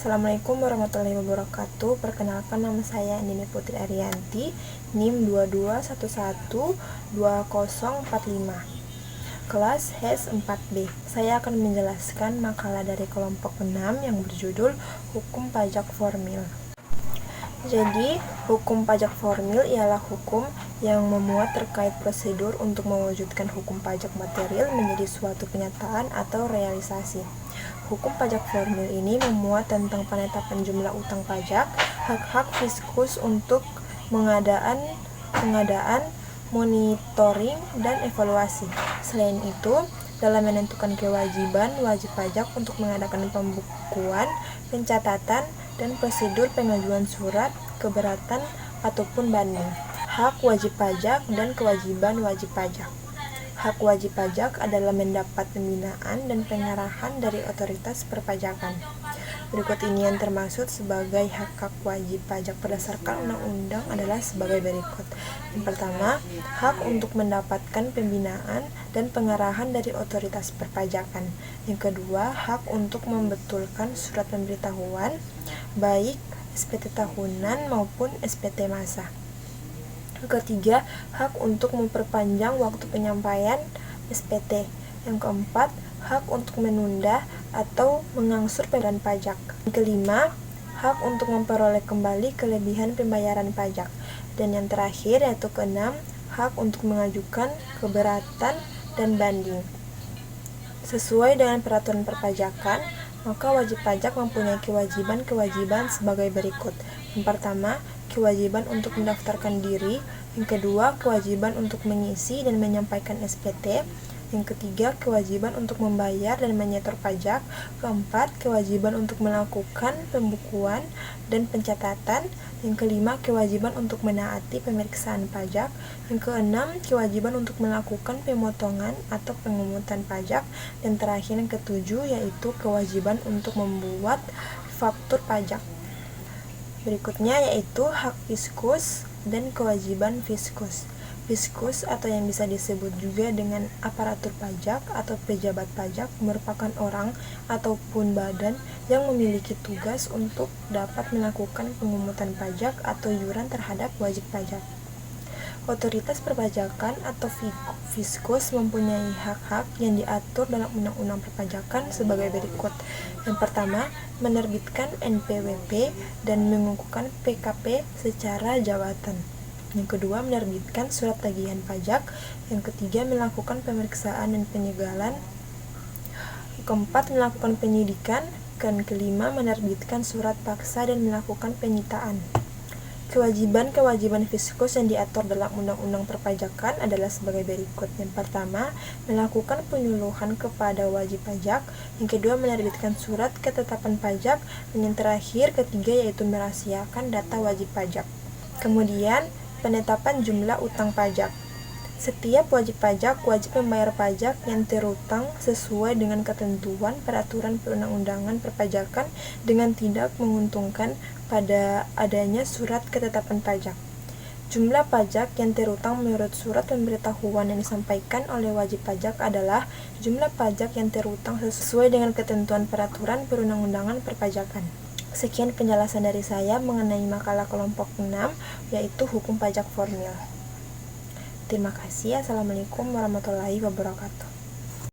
Assalamualaikum warahmatullahi wabarakatuh. Perkenalkan, nama saya Nini Putri Ariyanti, NIM 22112045, kelas HES 4B. Saya akan menjelaskan makalah dari kelompok 6 yang berjudul Hukum Pajak Formil. Jadi, hukum pajak formil ialah hukum yang memuat terkait prosedur untuk mewujudkan hukum pajak material menjadi suatu kenyataan atau realisasi. Hukum pajak formil ini memuat tentang penetapan jumlah utang pajak, hak-hak fiskus untuk pengadaan, monitoring, dan evaluasi. Selain itu, dalam menentukan kewajiban wajib pajak untuk mengadakan pembukuan, pencatatan, dan prosedur pengajuan surat keberatan ataupun banding. Hak wajib pajak dan kewajiban wajib pajak. Hak wajib pajak adalah mendapat pembinaan dan pengarahan dari otoritas perpajakan. Berikut ini yang termaksud sebagai hak wajib pajak berdasarkan undang-undang adalah sebagai berikut. Yang pertama, hak untuk mendapatkan pembinaan dan pengarahan dari otoritas perpajakan. Yang kedua, hak untuk membetulkan surat pemberitahuan, baik SPT tahunan maupun SPT masa. Yang ketiga, hak untuk memperpanjang waktu penyampaian SPT. Yang keempat, hak untuk menunda atau mengangsur pembayaran pajak. Yang kelima, hak untuk memperoleh kembali kelebihan pembayaran pajak. Dan yang terakhir yaitu keenam, hak untuk mengajukan keberatan dan banding. Sesuai dengan peraturan perpajakan, maka wajib pajak mempunyai kewajiban sebagai berikut. Yang pertama, kewajiban untuk mendaftarkan diri. Yang kedua, kewajiban untuk mengisi dan menyampaikan SPT. Yang ketiga, kewajiban untuk membayar dan menyetor pajak. Keempat, kewajiban untuk melakukan pembukuan dan pencatatan. Yang kelima, kewajiban untuk menaati pemeriksaan pajak. Yang keenam, kewajiban untuk melakukan pemotongan atau pengukutan pajak. Dan terakhir yang ketujuh, yaitu kewajiban untuk membuat faktur pajak. Berikutnya yaitu hak fiskus dan kewajiban fiskus. Fiskus atau yang bisa disebut juga dengan aparatur pajak atau pejabat pajak merupakan orang ataupun badan yang memiliki tugas untuk dapat melakukan pengukutan pajak atau iuran terhadap wajib pajak. Otoritas perpajakan atau fiskus mempunyai hak-hak yang diatur dalam Undang-Undang Perpajakan sebagai berikut. Yang pertama, menerbitkan NPWP dan mengukuhkan PKP secara jabatan. Yang kedua, menerbitkan surat tagihan pajak. Yang ketiga, melakukan pemeriksaan dan penyegalan. Keempat, melakukan penyidikan. Dan kelima, menerbitkan surat paksa dan melakukan penyitaan. Kewajiban fiskus yang diatur dalam Undang-Undang Perpajakan adalah sebagai berikut. Yang pertama, melakukan penyuluhan kepada wajib pajak. Yang kedua, menerbitkan surat ketetapan pajak. Dan yang terakhir, ketiga, yaitu merahasiakan data wajib pajak. Kemudian, penetapan jumlah utang pajak. Setiap wajib pajak wajib membayar pajak yang terutang sesuai dengan ketentuan peraturan perundang-undangan perpajakan dengan tidak menguntungkan pada adanya surat ketetapan pajak. Jumlah pajak yang terutang menurut surat pemberitahuan yang disampaikan oleh wajib pajak adalah jumlah pajak yang terutang sesuai dengan ketentuan peraturan perundang-undangan perpajakan. Sekian penjelasan dari saya mengenai makalah kelompok 6, yaitu hukum pajak formil. Terima kasih. Assalamualaikum warahmatullahi wabarakatuh.